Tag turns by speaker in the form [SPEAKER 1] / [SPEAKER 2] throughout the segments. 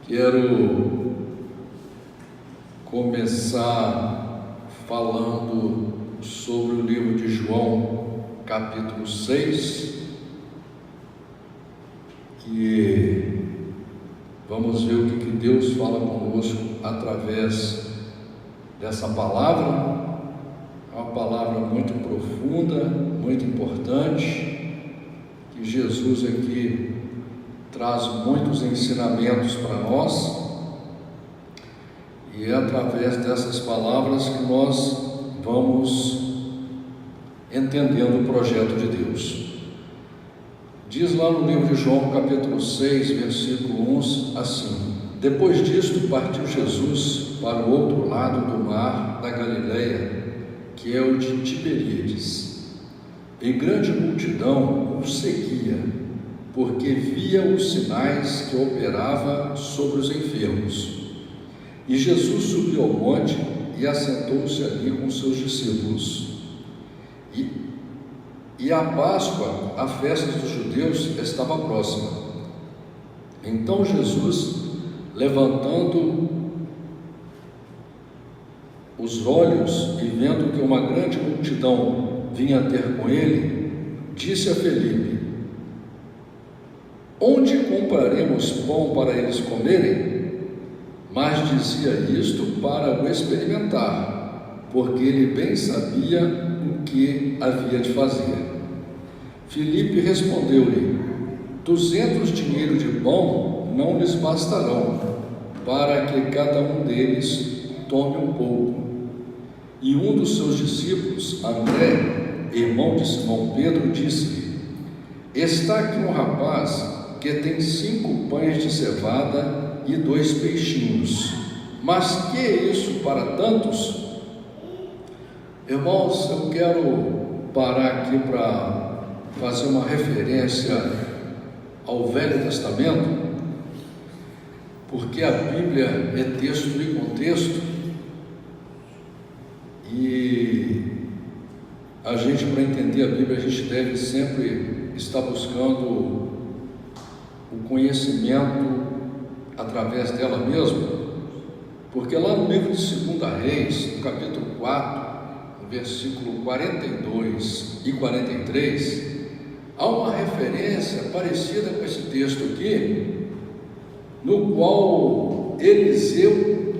[SPEAKER 1] Quero começar falando sobre o livro de João, capítulo 6, e vamos ver o que Deus fala conosco através dessa palavra. É uma palavra muito profunda, muito importante, que Jesus aqui traz muitos ensinamentos para nós, e é através dessas palavras que nós vamos entendendo o projeto de Deus. Diz lá no livro de João, capítulo 6, versículo 1, assim: Depois disto partiu Jesus para o outro lado do mar da Galileia, que é o de Tiberíades, e grande multidão o seguia, porque via os sinais que operava sobre os enfermos. E Jesus subiu ao monte e assentou-se ali com seus discípulos. E a Páscoa, a festa dos judeus, estava próxima. Então Jesus, levantando os olhos e vendo que uma grande multidão vinha ter com ele, disse a Felipe: Onde compraremos pão para eles comerem? Mas dizia isto para o experimentar, porque ele bem sabia o que havia de fazer. Filipe respondeu-lhe: 200 dinheiros de pão não lhes bastarão, para que cada um deles tome um pouco. E um dos seus discípulos, André, irmão de Simão Pedro, disse-lhe: Está aqui um rapaz que tem 5 pães de cevada e 2 peixinhos. Mas que é isso para tantos? Irmãos, eu quero parar aqui para fazer uma referência ao Velho Testamento, porque a Bíblia é texto e contexto, e a gente, para entender a Bíblia, a gente deve sempre estar buscando o conhecimento através dela mesma, porque lá no livro de 2 Reis, no capítulo 4, no versículo 42 e 43, há uma referência parecida com esse texto aqui, no qual Eliseu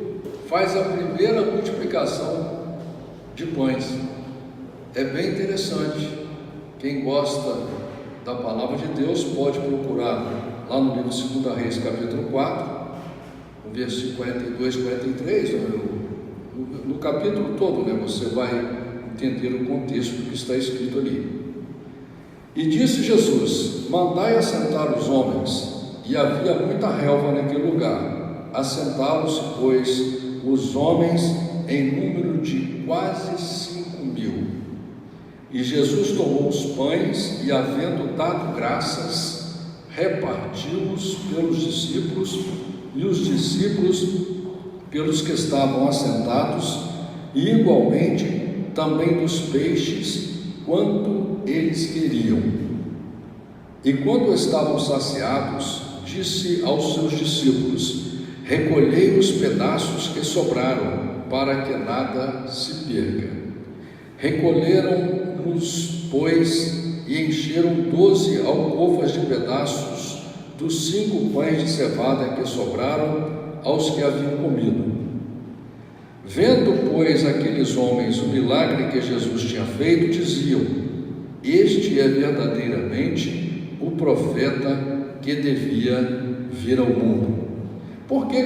[SPEAKER 1] faz a primeira multiplicação de pães. É bem interessante. Quem gosta da palavra de Deus pode procurar lá no livro de 2 Reis, capítulo 4, no versículo 42 e 43, no capítulo todo, você vai entender o contexto que está escrito ali. E disse Jesus: Mandai assentar os homens. E havia muita relva naquele lugar. Assentaram-se, pois, os homens em número de quase 5.000. E Jesus tomou os pães e, havendo dado graças, repartiu-os pelos discípulos, e os discípulos pelos que estavam assentados, e igualmente também dos peixes, quanto eles queriam. E quando estavam saciados, disse aos seus discípulos: Recolhei os pedaços que sobraram, para que nada se perca. Recolheram-nos, pois, e encheram 12 alcofas de pedaços dos 5 pães de cevada que sobraram aos que haviam comido. Vendo, pois, aqueles homens o milagre que Jesus tinha feito, diziam: Este é verdadeiramente o profeta que devia vir ao mundo. Por que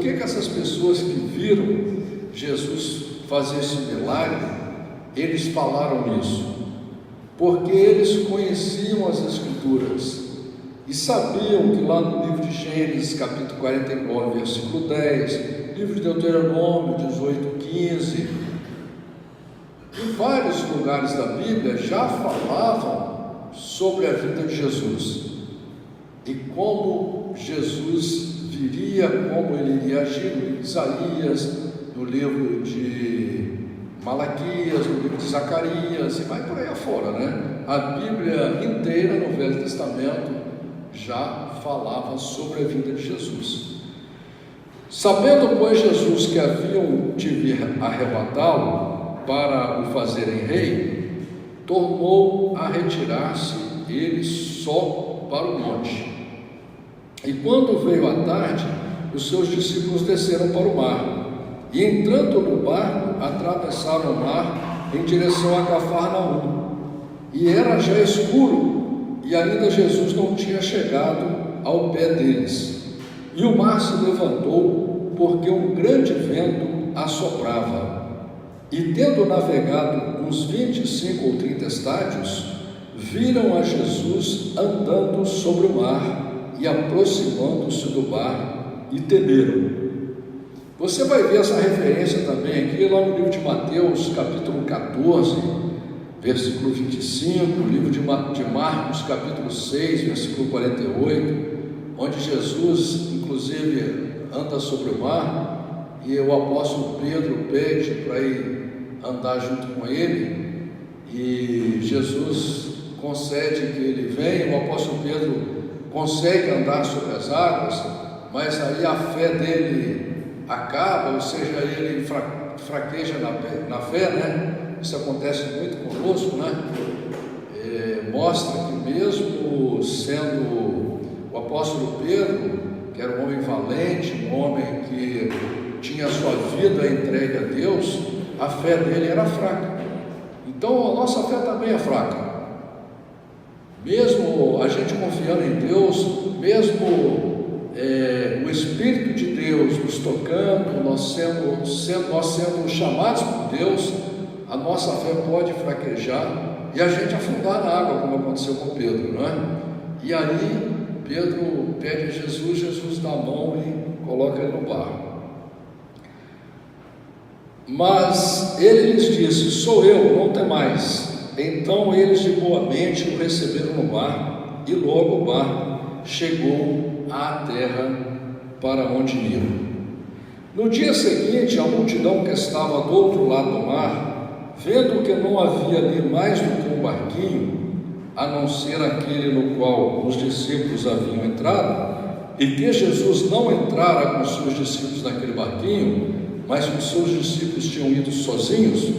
[SPEAKER 1] essas pessoas que viram Jesus fazer esse milagre, eles falaram isso? Porque eles conheciam as Escrituras e sabiam que lá no livro de Gênesis, capítulo 49, versículo 10, livro de Deuteronômio 18, 15, em vários lugares da Bíblia já falavam sobre a vida de Jesus e como Jesus viria, como ele iria agir, no livro de Isaías, no livro de Malaquias, no livro de Zacarias, e vai por aí afora, A Bíblia inteira, no Velho Testamento, já falava sobre a vida de Jesus. Sabendo, pois, Jesus que haviam de vir arrebatá-lo para o fazerem rei, tornou a retirar-se ele só para o monte. E quando veio a tarde, os seus discípulos desceram para o mar, e entrando no barco, atravessaram o mar em direção a Cafarnaum. E era já escuro, e ainda Jesus não tinha chegado ao pé deles. E o mar se levantou, porque um grande vento assoprava. E tendo navegado uns 25 ou 30 estádios, viram a Jesus andando sobre o mar e aproximando-se do barco, e temeram. Você vai ver essa referência também aqui lá no livro de Mateus, capítulo 14, versículo 25, livro de Marcos, capítulo 6, versículo 48, onde Jesus, inclusive, anda sobre o mar, e o apóstolo Pedro pede para ir andar junto com ele, e Jesus concede que ele venha. O apóstolo Pedro consegue andar sobre as águas, mas aí a fé dele acaba, ou seja, ele fraqueja na fé, né? Isso acontece muito conosco, né? Mostra que mesmo sendo o apóstolo Pedro, que era um homem valente, um homem que tinha a sua vida entregue a Deus, a fé dele era fraca. Então a nossa fé também é fraca. Mesmo a gente confiando em Deus, mesmo o Espírito de Deus nos tocando, nós sendo chamados por Deus, a nossa fé pode fraquejar e a gente afundar na água, como aconteceu com Pedro, não é? E aí Pedro pede a Jesus, Jesus dá a mão e coloca ele no barco. Mas ele lhes disse: sou eu, não temais. Então eles de boa mente o receberam no barco, e logo o barco chegou à terra para onde iam. No dia seguinte, a multidão que estava do outro lado do mar, vendo que não havia ali mais do que um barquinho, a não ser aquele no qual os discípulos haviam entrado, e que Jesus não entrara com os seus discípulos naquele barquinho, mas os seus discípulos tinham ido sozinhos.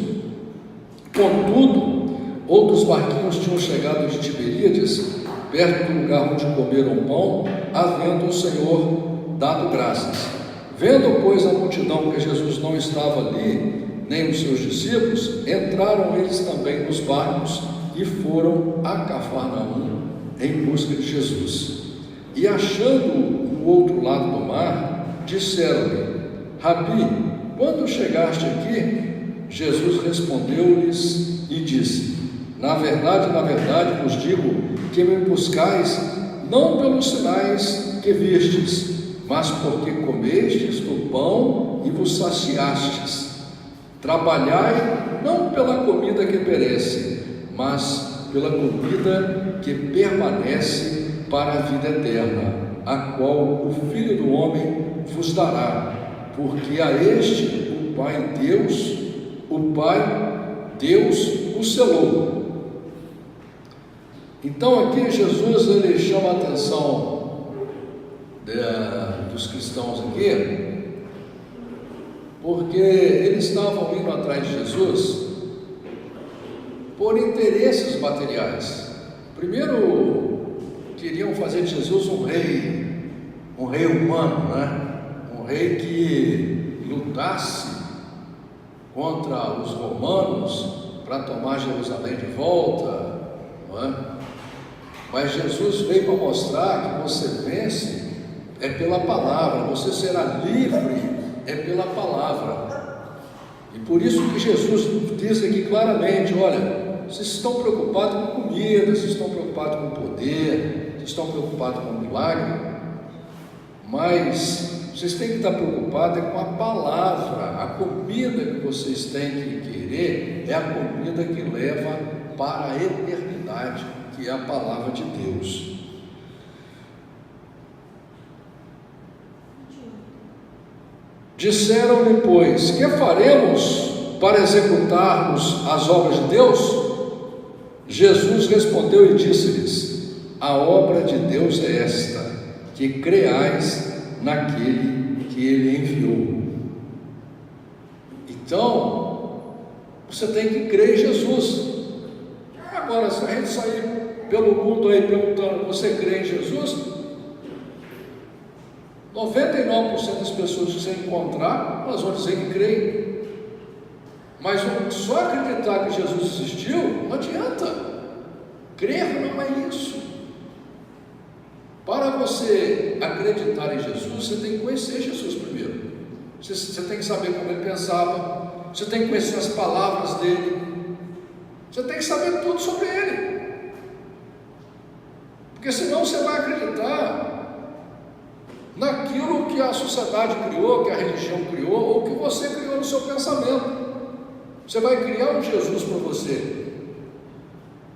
[SPEAKER 1] Contudo, outros barquinhos tinham chegado de Tiberíades, perto do lugar onde comeram pão, havendo o Senhor dado graças. Vendo, pois, a multidão que Jesus não estava ali, nem os seus discípulos, entraram eles também nos barcos e foram a Cafarnaum em busca de Jesus. E achando o outro lado do mar, disseram-lhe: Rabi, quando chegaste aqui? Jesus respondeu-lhes e disse: na verdade, vos digo que me buscais não pelos sinais que vistes, mas porque comestes do pão e vos saciastes. Trabalhai não pela comida que perece, mas pela comida que permanece para a vida eterna, a qual o Filho do Homem vos dará, porque a este o Pai Deus o selou. Então aqui Jesus ele chama a atenção dos cristãos aqui, porque eles estavam indo atrás de Jesus por interesses materiais. Primeiro, queriam fazer de Jesus um rei humano, né? Um rei que lutasse contra os romanos para tomar Jerusalém de volta, não é? Mas Jesus veio para mostrar que você vence é pela palavra, você será livre é pela palavra. E por isso que Jesus diz aqui claramente: olha, vocês estão preocupados com comida, vocês estão preocupados com poder, vocês estão preocupados com milagre, mas vocês têm que estar preocupados com a palavra. A comida que vocês têm que querer é a comida que leva para a eternidade, que é a palavra de Deus. Disseram-lhe, pois: que faremos para executarmos as obras de Deus? Jesus respondeu e disse-lhes: a obra de Deus é esta, que creais naquele que Ele enviou. Então, você tem que crer em Jesus. Agora, se a gente sair pelo mundo aí perguntando, você crê em Jesus? 99% das pessoas que você encontrar, elas vão dizer que creem. Mas só acreditar que Jesus existiu, não adianta. Crer não é isso. Para você acreditar em Jesus, você tem que conhecer Jesus primeiro. Você tem que saber como ele pensava, você tem que conhecer as palavras dele, você tem que saber tudo sobre ele. Porque senão você vai acreditar naquilo que a sociedade criou, que a religião criou, ou que você criou no seu pensamento. Você vai criar um Jesus para você.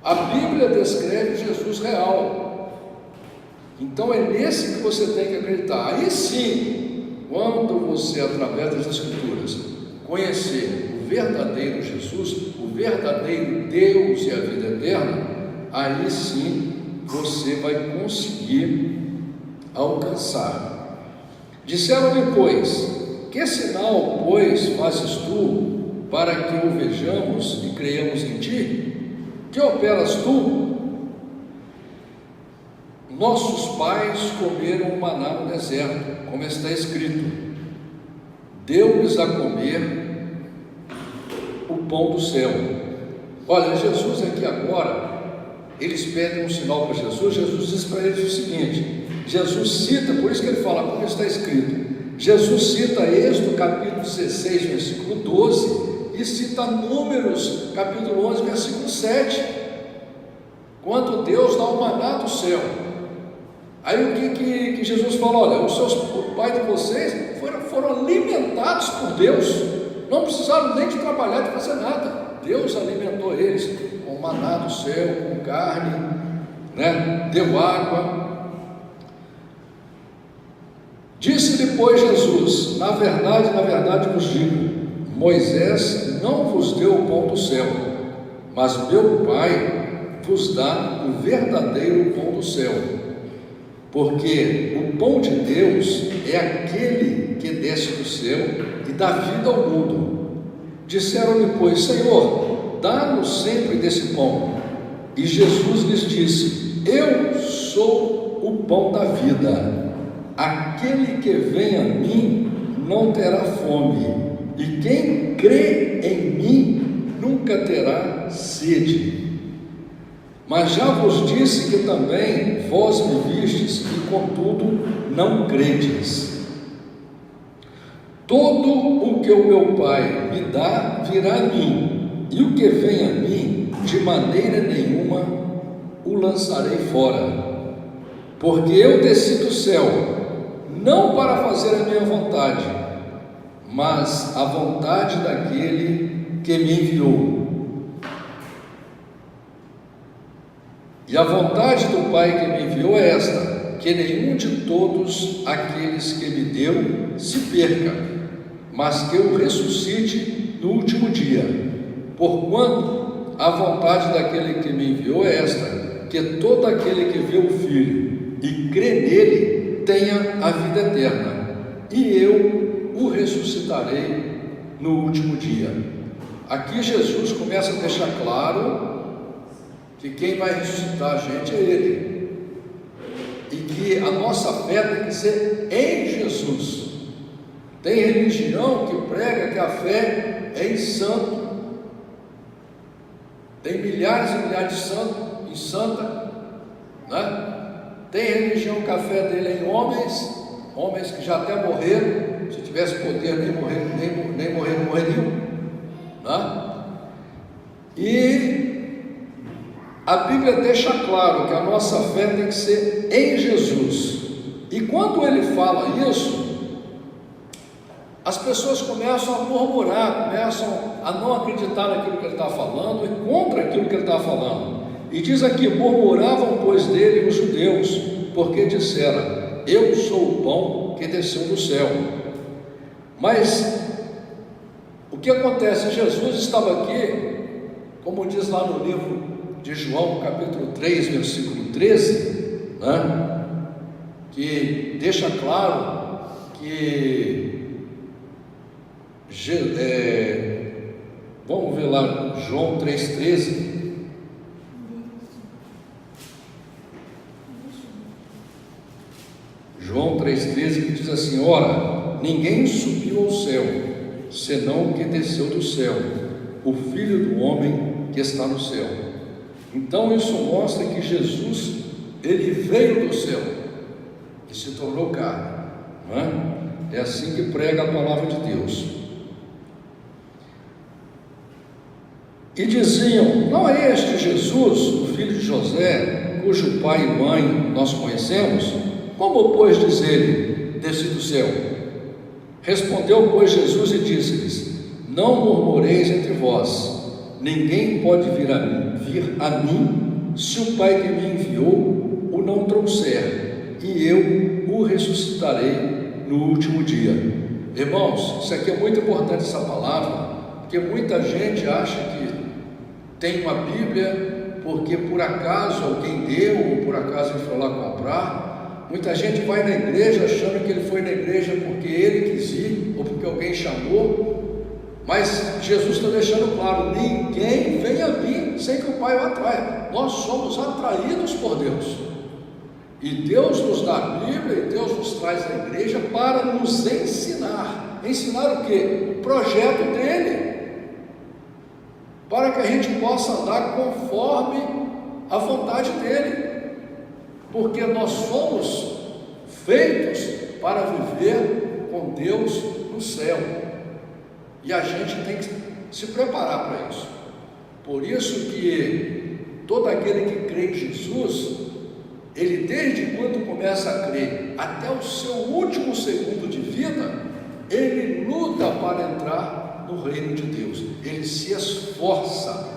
[SPEAKER 1] A Bíblia descreve Jesus real. Então é nesse que você tem que acreditar. Aí sim, quando você, através das Escrituras, conhecer o verdadeiro Jesus, o verdadeiro Deus e a vida eterna, aí sim você vai conseguir alcançar. Disseram-lhe, pois, que sinal, pois, fazes tu para que o vejamos e creiamos em ti? Que operas tu? Nossos pais comeram o maná no deserto, como está escrito: deu-lhes a comer o pão do céu. Olha, Jesus aqui agora, eles pedem um sinal para Jesus. Jesus diz para eles o seguinte, Jesus cita, por isso que ele fala, como está escrito. Jesus cita Êxodo capítulo 16, versículo 12, e cita Números capítulo 11, versículo 7, quando Deus dá o maná do céu. Aí o que Jesus falou? Olha, o pai de vocês foram alimentados por Deus, não precisaram nem de trabalhar, de fazer nada. Deus alimentou eles com maná do céu, com carne, né? Deu água. Disse depois Jesus: na verdade vos digo, Moisés não vos deu o pão do céu, mas meu Pai vos dá o verdadeiro pão do céu. Porque o pão de Deus é aquele que desce do céu e dá vida ao mundo. Disseram-lhe, pois, Senhor, dá-nos sempre desse pão. E Jesus lhes disse: eu sou o pão da vida. Aquele que vem a mim não terá fome, e quem crê em mim nunca terá sede. Mas já vos disse que também vós me vistes, e contudo não credes. Todo o que o meu Pai me dá virá a mim, e o que vem a mim, de maneira nenhuma o lançarei fora. Porque eu desci do céu, não para fazer a minha vontade, mas a vontade daquele que me enviou. E a vontade do Pai que me enviou é esta: que nenhum de todos aqueles que me deu se perca, mas que eu ressuscite no último dia. Porquanto a vontade daquele que me enviou é esta: que todo aquele que vê o Filho e crê nele tenha a vida eterna, e eu o ressuscitarei no último dia. Aqui Jesus começa a deixar claro que quem vai ressuscitar a gente é Ele, e que a nossa fé tem que ser em Jesus. Tem religião que prega que a fé é em santo, tem milhares e milhares de santos em santa, né? Tem religião que a fé dele é em homens que já até morreram, se tivesse poder nem morreriam, né? E a Bíblia deixa claro que a nossa fé tem que ser em Jesus. E quando ele fala isso, as pessoas começam a murmurar, começam a não acreditar naquilo que ele está falando e contra aquilo que ele está falando. E diz aqui: murmuravam, pois, dele os judeus, porque disseram: eu sou o pão que desceu do céu. Mas o que acontece? Jesus estava aqui, como diz lá no livro de João, capítulo 3, versículo 13, né? Que deixa claro que vamos ver lá João 3,13. João 3,13, que diz assim: ora, ninguém subiu ao céu, senão o que desceu do céu, o Filho do Homem que está no céu. Então isso mostra que Jesus, ele veio do céu e se tornou carne, não é? É assim que prega a palavra de Deus. E diziam: não é este Jesus, o filho de José, cujo pai e mãe nós conhecemos? Como, pois, diz ele, desci do céu? Respondeu, pois, Jesus e disse-lhes: não murmureis entre vós. Ninguém pode vir a mim, se o Pai que me enviou o não trouxer, e eu o ressuscitarei no último dia. Irmãos, isso aqui é muito importante, essa palavra, porque muita gente acha que tem uma Bíblia porque por acaso alguém deu, ou por acaso ele foi lá comprar. Muita gente vai na igreja achando que ele foi na igreja porque ele quis ir, ou porque alguém chamou. Mas Jesus está deixando claro: ninguém vem a mim sem que o Pai o atraia. Nós somos atraídos por Deus, e Deus nos dá a Bíblia, e Deus nos traz a igreja para nos ensinar. Ensinar o quê? O projeto dele, para que a gente possa andar conforme a vontade dele, porque nós somos feitos para viver com Deus no céu, e a gente tem que se preparar para isso. Por isso que todo aquele que crê em Jesus, ele desde quando começa a crer até o seu último segundo de vida, ele luta para entrar no reino de Deus, ele se esforça.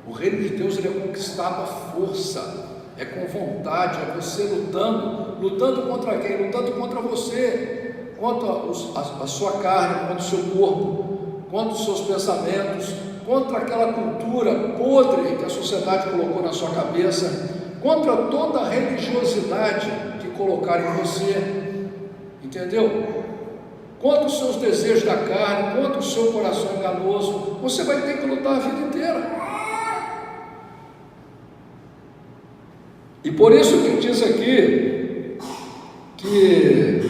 [SPEAKER 1] O reino de Deus, ele é conquistado à força, é com vontade, é você lutando contra quem? Lutando contra você, contra a sua carne, contra o seu corpo, contra os seus pensamentos, contra aquela cultura podre que a sociedade colocou na sua cabeça, contra toda a religiosidade que colocaram em você, entendeu? Contra os seus desejos da carne, contra o seu coração enganoso. Você vai ter que lutar a vida inteira. E por isso que diz aqui que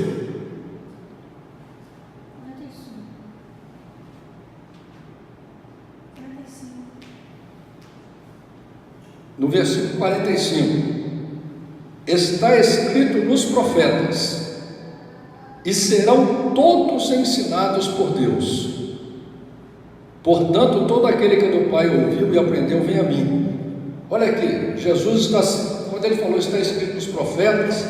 [SPEAKER 1] no versículo 45, está escrito nos profetas: e serão todos ensinados por Deus. Portanto, todo aquele que do Pai ouviu e aprendeu, vem a mim. Olha aqui, Jesus está, quando ele falou está escrito nos profetas,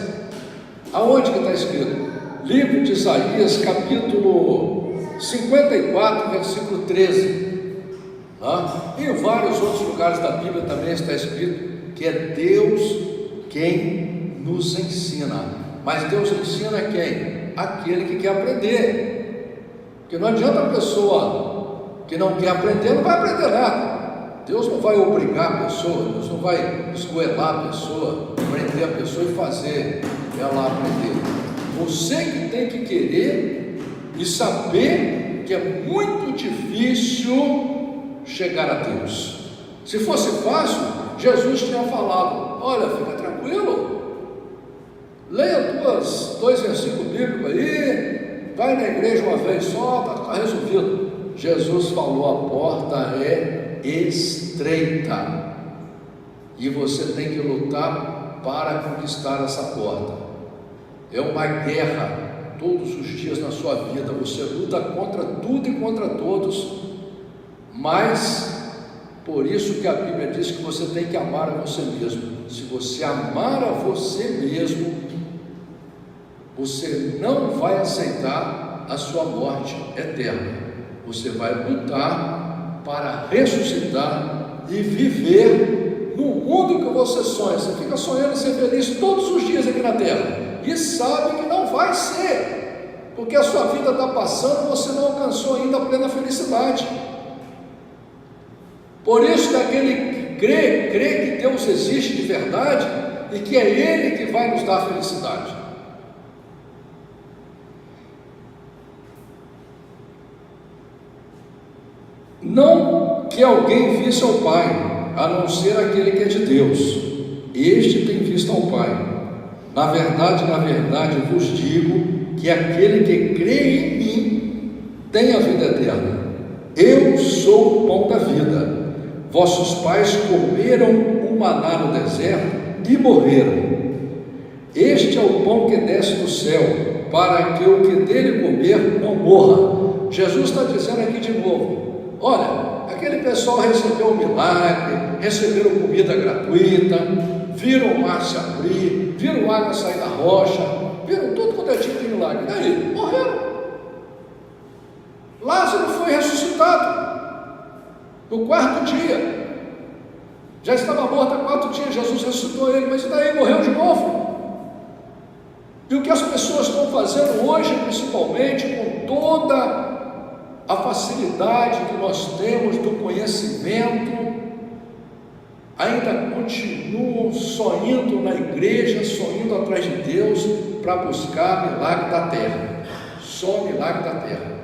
[SPEAKER 1] aonde que está escrito? Livro de Isaías, capítulo 54, versículo 13. Em vários outros lugares da Bíblia também está escrito que é Deus quem nos ensina. Mas Deus ensina quem? Aquele que quer aprender. Porque não adianta a pessoa que não quer aprender, não vai aprender nada. Deus não vai obrigar a pessoa, Deus não vai esgoelar a pessoa, prender a pessoa e fazer ela aprender. Você que tem que querer e saber que é muito difícil chegar a Deus. Se fosse fácil, Jesus tinha falado: olha, fica tranquilo, leia dois versículos bíblicos aí, vai na igreja uma vez só, está resolvido. Jesus falou: a porta é estreita e você tem que lutar para conquistar essa porta. É uma guerra todos os dias na sua vida, você luta contra tudo e contra todos, mas por isso que a Bíblia diz que você tem que amar a você mesmo. Se você amar a você mesmo, você não vai aceitar a sua morte eterna. Você vai lutar para ressuscitar e viver no mundo que você sonha. Você fica sonhando em ser feliz todos os dias aqui na terra e sabe que não vai ser, porque a sua vida está passando e você não alcançou ainda a plena felicidade. Por isso que aquele que crê que Deus existe de verdade e que é Ele que vai nos dar felicidade. Não que alguém visse ao Pai, a não ser aquele que é de Deus. Este tem visto ao Pai. Na verdade, vos digo que aquele que crê em mim tem a vida eterna. Eu sou o pão da vida. Vossos pais comeram o maná no deserto e morreram. Este é o pão que desce do céu, para que o que dele comer não morra. Jesus está dizendo aqui de novo: olha, aquele pessoal recebeu um milagre, receberam comida gratuita, viram o mar se abrir, viram água sair da rocha, viram tudo quanto é tipo de milagre. Aí, morreram. Lázaro foi ressuscitado no 4º dia. Já estava morto há 4 dias, Jesus ressuscitou ele, mas e daí? Morreu de novo. E o que as pessoas estão fazendo hoje, principalmente, com toda a facilidade que nós temos do conhecimento, ainda continuam só indo na igreja, só indo atrás de Deus para buscar milagre da terra. Só milagre da terra.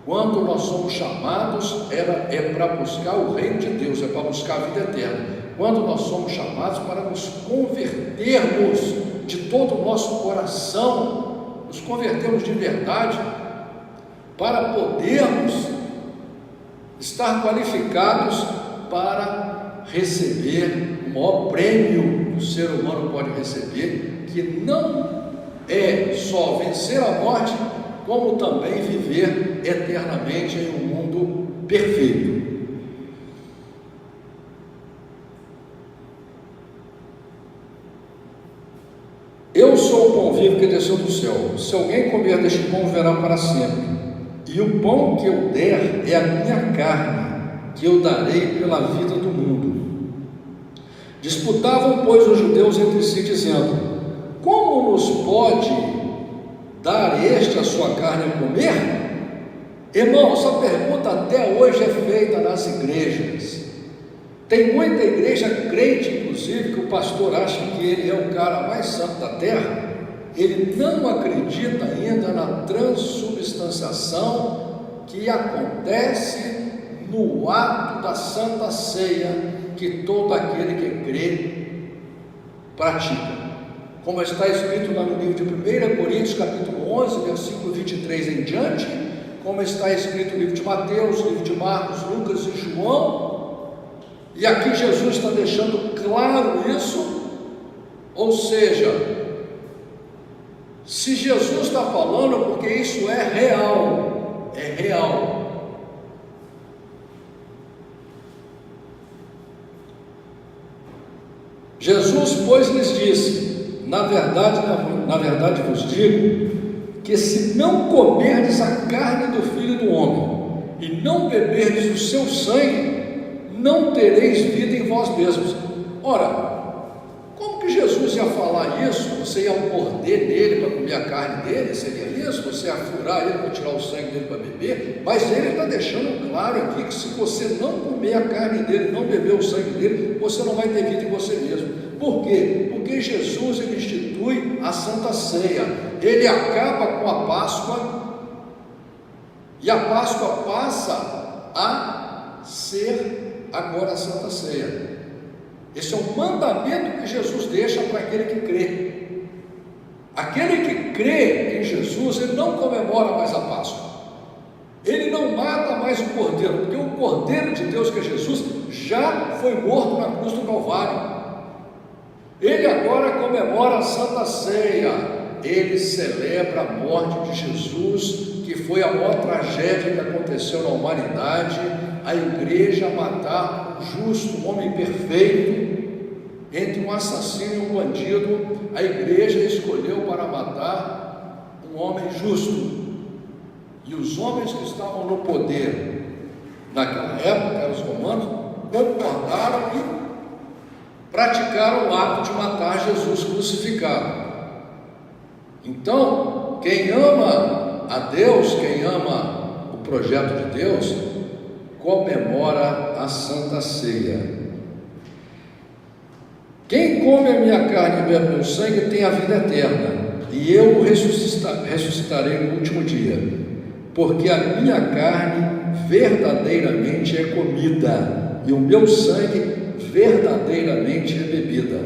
[SPEAKER 1] Quando nós somos chamados, é para buscar o reino de Deus, é para buscar a vida eterna. Quando nós somos chamados para nos convertermos de todo o nosso coração, nos convertermos de verdade, para podermos estar qualificados para receber o maior prêmio que o ser humano pode receber, que não é só vencer a morte, como também viver eternamente em um mundo perfeito. Eu sou o pão vivo que desceu do céu. Se alguém comer deste pão, viverá para sempre. E o pão que eu der é a minha carne, que eu darei pela vida do mundo. Disputavam, pois, os judeus entre si, dizendo: como nos pode dar este a sua carne a comer? Irmão, essa pergunta até hoje é feita nas igrejas. Tem muita igreja crente, inclusive, que o pastor acha que ele é o cara mais santo da terra. Ele não acredita ainda na transubstanciação que acontece no ato da Santa Ceia, que todo aquele que crê pratica. Como está escrito lá no livro de 1 Coríntios, capítulo 11, versículo 23 em diante, como está escrito no livro de Mateus, livro de Marcos, Lucas e João. E aqui Jesus está deixando claro isso. Ou seja, se Jesus está falando, porque isso é real, Jesus, pois, lhes disse: na verdade vos digo, que se não comerdes a carne do Filho do Homem, e não beberdes o seu sangue, não tereis vida em vós mesmos. Ora, como que Jesus ia falar isso? Você ia morder nele para comer a carne dele? Seria isso? Você ia furar ele para tirar o sangue dele para beber? Mas ele está deixando claro aqui que se você não comer a carne dele, não beber o sangue dele, você não vai ter vida em você mesmo. Por quê? Porque Jesus, ele institui a Santa Ceia. Ele acaba com a Páscoa, e a Páscoa passa a ser agora a Santa Ceia. Esse é um mandamento que Jesus deixa para aquele que crê. Aquele que crê em Jesus, ele não comemora mais a Páscoa, ele não mata mais o Cordeiro, porque o Cordeiro de Deus, que é Jesus, já foi morto na cruz do Calvário. Ele agora comemora a Santa Ceia. Ele celebra a morte de Jesus, que foi a maior tragédia que aconteceu na humanidade. A igreja matar um justo, um homem perfeito, entre um assassino e um bandido. A igreja escolheu para matar um homem justo. E os homens que estavam no poder naquela época, os romanos, concordaram e praticaram o ato de matar Jesus crucificado. Então, quem ama a Deus, quem ama o projeto de Deus, comemora a Santa Ceia. Quem come a minha carne e bebe meu sangue tem a vida eterna, e eu o ressuscitarei no último dia, porque a minha carne verdadeiramente é comida, e o meu sangue verdadeiramente é bebida.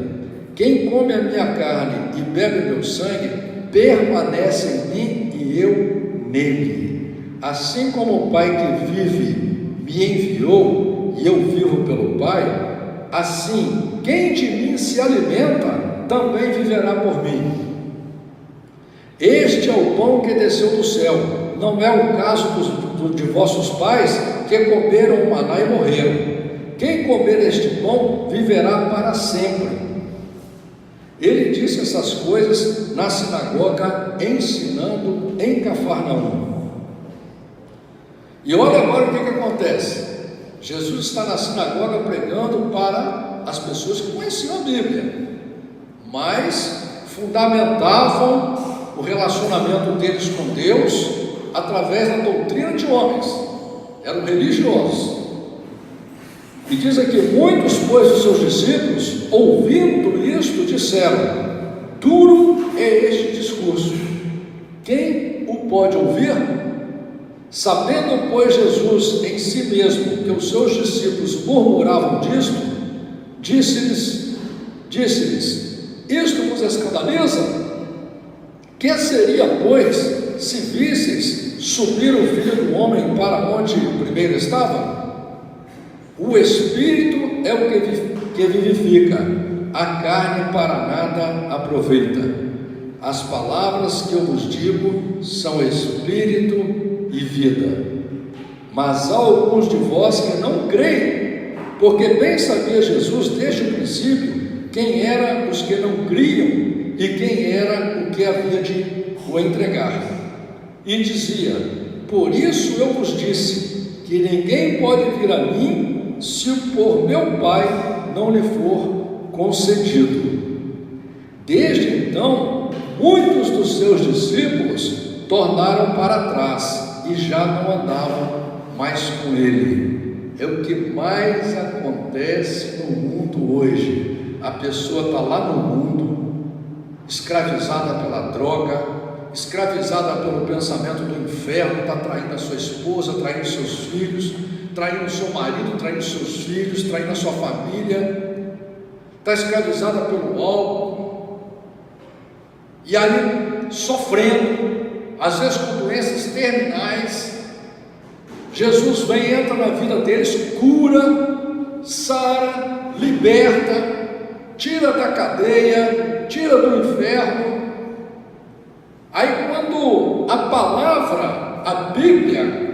[SPEAKER 1] Quem come a minha carne e bebe meu sangue, permanece em mim e eu nele. Assim como o Pai que vive me enviou, e eu vivo pelo Pai, assim quem de mim se alimenta, também viverá por mim. Este é o pão que desceu do céu, não é o caso de vossos pais, que comeram o maná e morreram. Quem comer este pão, viverá para sempre. Ele disse essas coisas na sinagoga, ensinando em Cafarnaum. E olha agora o que acontece. Jesus está na sinagoga pregando para as pessoas que conheciam a Bíblia, mas fundamentavam o relacionamento deles com Deus através da doutrina de homens. Eram religiosos. E diz aqui: muitos, pois, dos seus discípulos, ouvindo isto, disseram: duro é este discurso, quem o pode ouvir? Sabendo, pois, Jesus em si mesmo que os seus discípulos murmuravam disto, disse-lhes: isto vos escandaliza? Que seria, pois, se visseis subir o Filho do Homem para onde primeiro estava? O Espírito é o que vivifica, a carne para nada aproveita. As palavras que eu vos digo são Espírito e vida. Mas há alguns de vós que não creem, porque bem sabia Jesus desde o princípio quem eram os que não criam e quem era o que havia de o entregar. E dizia: por isso eu vos disse que ninguém pode vir a mim se por meu Pai não lhe for concedido. Desde então, muitos dos seus discípulos tornaram para trás e já não andavam mais com ele. É o que mais acontece no mundo hoje. A pessoa está lá no mundo, escravizada pela droga, escravizada pelo pensamento do inferno, está traindo a sua esposa, traindo seus filhos, traindo o seu marido, traindo seus filhos, traindo a sua família, está escravizada pelo álcool, e aí sofrendo, às vezes com doenças terminais. Jesus vem, entra na vida deles, cura, sara, liberta, tira da cadeia, tira do inferno. Aí quando a palavra, a Bíblia,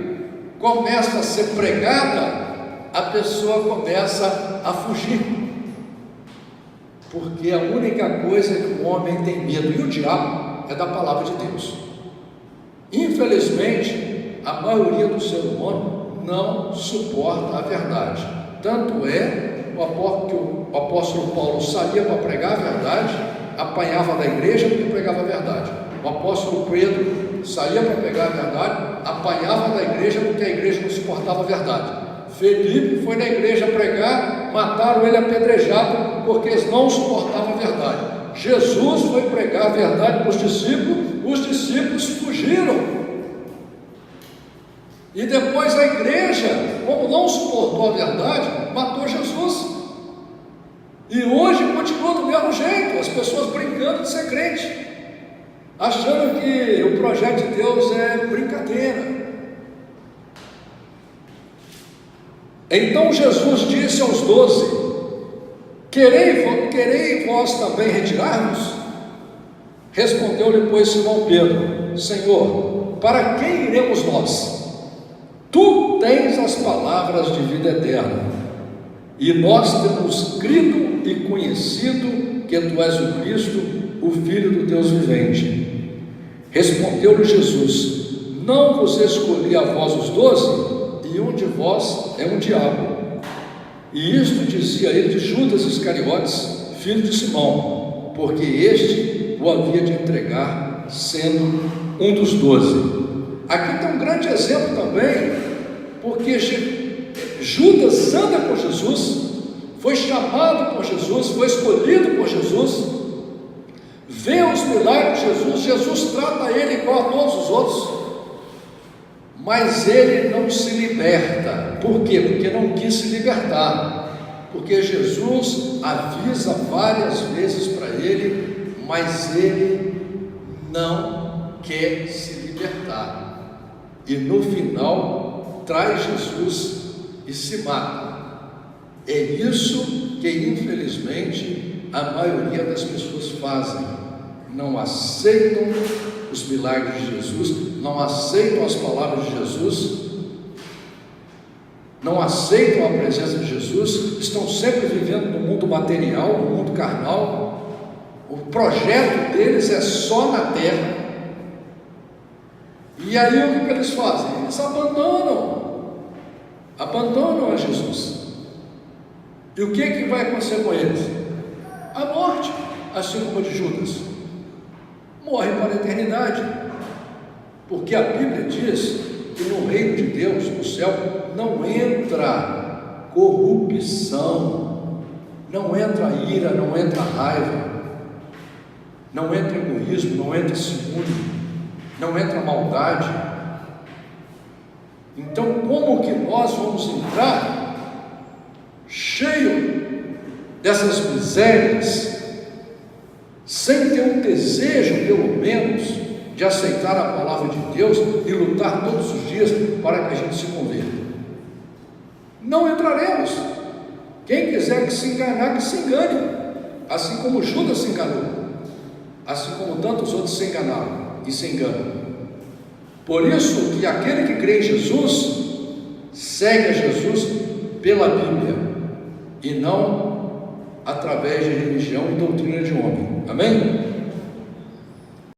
[SPEAKER 1] começa a ser pregada, a pessoa começa a fugir, porque a única coisa que o homem tem medo, e o diabo, é da palavra de Deus. Infelizmente, a maioria do ser humano não suporta a verdade. Tanto é que o apóstolo Paulo saía para pregar a verdade, apanhava da igreja porque pregava a verdade. O apóstolo Pedro saía para pregar a verdade, apanhava da igreja porque a igreja não suportava a verdade. Felipe foi na igreja pregar, mataram ele apedrejado porque eles não suportavam a verdade. Jesus foi pregar a verdade para os discípulos fugiram. E depois a igreja, como não suportou a verdade, matou Jesus. E hoje continua do mesmo jeito, as pessoas brincando de ser crente, achando que o projeto de Deus é brincadeira. Então Jesus disse aos 12: querei vós também retirar-vos? Respondeu-lhe, pois, Simão Pedro: Senhor, para quem iremos nós? Tu tens as palavras de vida eterna, e nós temos crido e conhecido que tu és o Cristo, o Filho do Deus vivente. Respondeu-lhe Jesus: não vos escolhi a vós os 12? E um de vós é um diabo. E isto dizia ele de Judas Iscariotes, filho de Simão, porque este o havia de entregar, sendo um dos 12. Aqui tem um grande exemplo também, porque Judas anda por Jesus, foi chamado por Jesus, foi escolhido por Jesus, vê os milagres de Jesus, Jesus trata ele igual a todos os outros, mas ele não se liberta. Por quê? Porque não quis se libertar. Porque Jesus avisa várias vezes para ele, mas ele não quer se libertar. E no final, traz Jesus e se mata. É isso que, infelizmente, a maioria das pessoas fazem. Não aceitam os milagres de Jesus, não aceitam as palavras de Jesus, não aceitam a presença de Jesus, estão sempre vivendo no mundo material, no mundo carnal. O projeto deles é só na terra. E aí o que eles fazem? Eles abandonam a Jesus. E o que vai acontecer com eles? A morte, assim como a de Judas. Morre para a eternidade. Porque a Bíblia diz que no reino de Deus, no céu, não entra corrupção, não entra ira, não entra raiva, não entra egoísmo, não entra ciúme, não entra maldade. Então, como que nós vamos entrar cheio dessas misérias, sem ter um desejo, pelo menos, de aceitar a palavra de Deus e lutar todos os dias para que a gente se converta? Não entraremos. Quem quiser que se enganar, que se engane, assim como Judas se enganou, assim como tantos outros se enganaram e se enganam. Por isso que aquele que crê em Jesus segue a Jesus pela Bíblia e não através de religião e doutrina de homem. Amém?